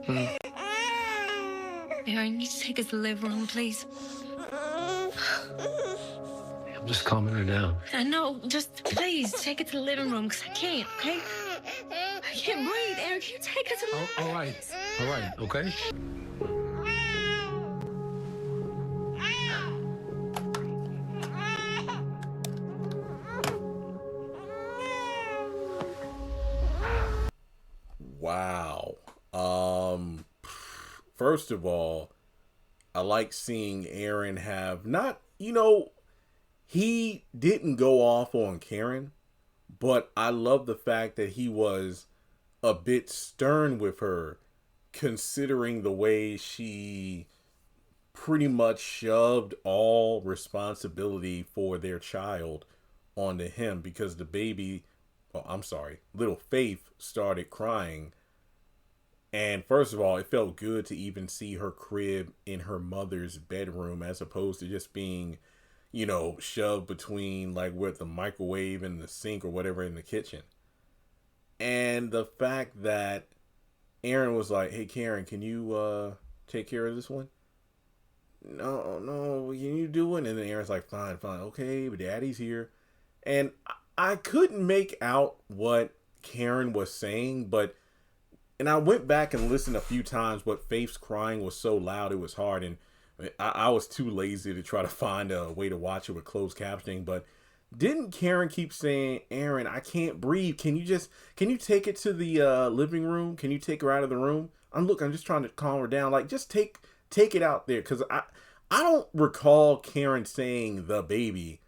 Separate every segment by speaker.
Speaker 1: Mm. Aaron, you take us to the living room, please. I'm just calming her down. I know. Just please take it to the living room, because I can't, okay? I can't breathe. Aaron, can you take us to the All right. All right, okay?
Speaker 2: Wow. First of all, I like seeing Aaron have not, he didn't go off on Karen, but I love the fact that he was a bit stern with her, considering the way she pretty much shoved all responsibility for their child onto him because the baby, oh, I'm sorry, little Faith started crying. And first of all, it felt good to even see her crib in her mother's bedroom as opposed to just being, shoved between like with the microwave and the sink or whatever in the kitchen. And the fact that Aaron was like, "Hey Karen, can you take care of this one?" No, no, can you do it? And then Aaron's like, "Fine, fine, okay, but Daddy's here." And I couldn't make out what Karen was saying, and I went back and listened a few times, but Faith's crying was so loud it was hard, and I was too lazy to try to find a way to watch it with closed captioning. But didn't Karen keep saying, "Aaron, I can't breathe. Can you take it to the living room? Can you take her out of the room? I'm just trying to calm her down. Like, just take it out there." Because I don't recall Karen saying the baby.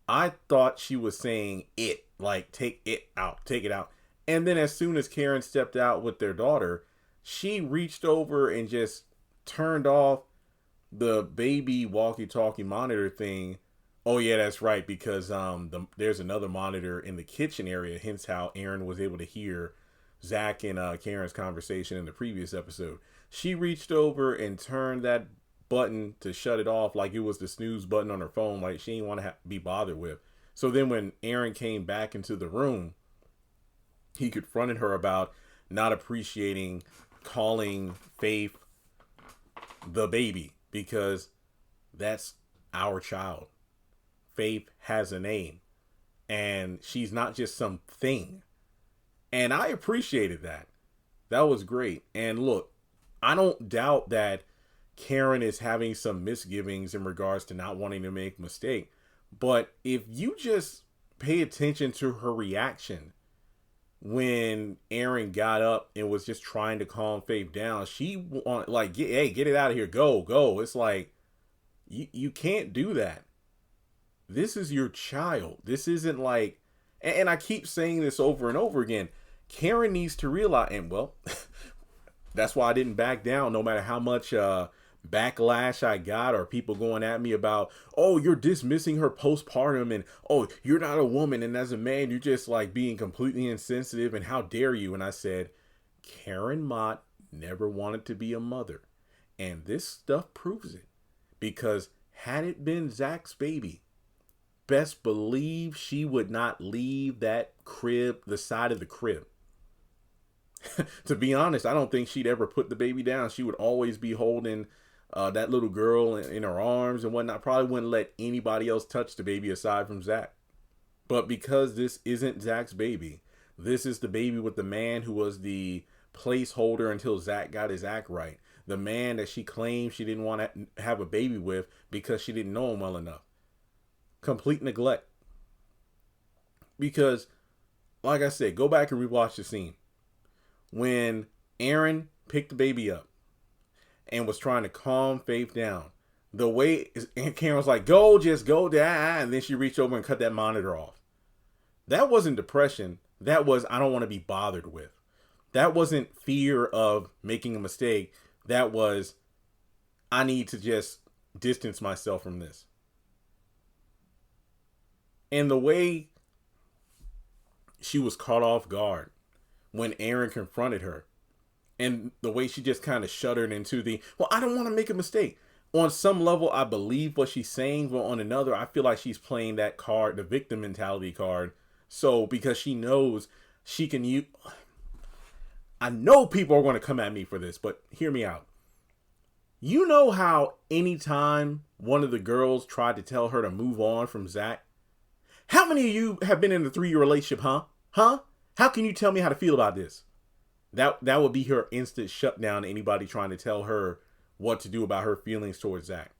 Speaker 2: I thought she was saying it, like take it out. And then as soon as Karen stepped out with their daughter, she reached over and just turned off the baby walkie-talkie monitor thing. Oh yeah, that's right, because there's another monitor in the kitchen area, hence how Aaron was able to hear Zach and Karen's conversation in the previous episode. She reached over and turned that button to shut it off like it was the snooze button on her phone, like she didn't want to be bothered with. So then when Aaron came back into the room, he confronted her about not appreciating calling Faith the baby because that's our child. Faith has a name and she's not just some thing. And I appreciated that. That was great. And look, I don't doubt that Karen is having some misgivings in regards to not wanting to make a mistake. But if you just pay attention to her reaction when Aaron got up and was just trying to calm Faith down, she wanted like, hey, get it out of here. Go. It's like, you can't do that. This is your child. This isn't like, and I keep saying this over and over again. Karen needs to realize, and well, that's why I didn't back down no matter how much backlash I got or people going at me about, oh, you're dismissing her postpartum and, oh, you're not a woman. And as a man, you're just like being completely insensitive and how dare you? And I said, Karen Mott never wanted to be a mother. And this stuff proves it, because had it been Zach's baby, best believe she would not leave that crib, the side of the crib. To be honest, I don't think she'd ever put the baby down. She would always be holding that little girl in her arms and whatnot. Probably wouldn't let anybody else touch the baby aside from Zach. But because this isn't Zach's baby, this is the baby with the man who was the placeholder until Zach got his act right. The man that she claimed she didn't want to have a baby with because she didn't know him well enough. Complete neglect. Because, like I said, go back and rewatch the scene. When Aaron picked the baby up and was trying to calm Faith down, the way Karen was like, just go, Dad. And then she reached over and cut that monitor off. That wasn't depression. That was, I don't want to be bothered with. That wasn't fear of making a mistake. That was, I need to just distance myself from this. And the way she was caught off guard when Aaron confronted her, and the way she just kind of shuddered into the, well, I don't want to make a mistake. On some level, I believe what she's saying, but on another, I feel like she's playing that card, the victim mentality card. So because she knows she can use, I know people are going to come at me for this, but hear me out. You know how anytime one of the girls tried to tell her to move on from Zach, how many of you have been in a 3-year relationship, huh? Huh? How can you tell me how to feel about this? That would be her instant shutdown to anybody trying to tell her what to do about her feelings towards Zach.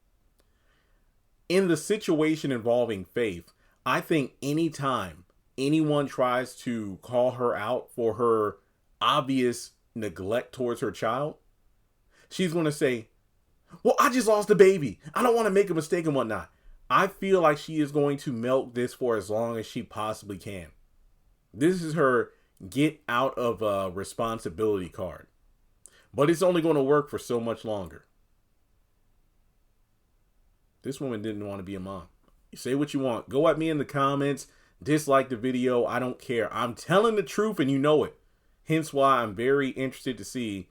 Speaker 2: In the situation involving Faith, I think anytime anyone tries to call her out for her obvious neglect towards her child, she's going to say, well, I just lost a baby. I don't want to make a mistake and whatnot. I feel like she is going to milk this for as long as she possibly can. This is her get out of responsibility card. But it's only going to work for so much longer. This woman didn't want to be a mom. You say what you want. Go at me in the comments. Dislike the video. I don't care. I'm telling the truth and you know it. Hence why I'm very interested to see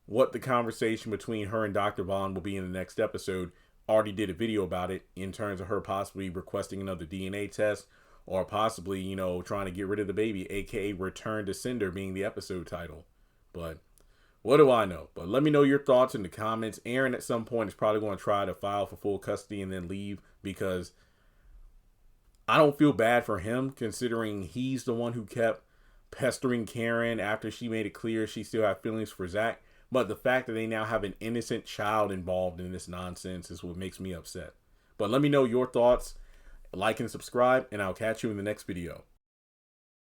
Speaker 2: what the conversation between her and Dr. Vaughn will be in the next episode. Already did a video about it in terms of her possibly requesting another DNA test or possibly, you know, trying to get rid of the baby, aka Return to Sender being the episode title. But what do I know? But let me know your thoughts in the comments. Aaron at some point is probably going to try to file for full custody and then leave because I don't feel bad for him considering he's the one who kept pestering Karen after she made it clear she still had feelings for Zach. But the fact that they now have an innocent child involved in this nonsense is what makes me upset. But let me know your thoughts. Like and subscribe, and I'll catch you in the next video.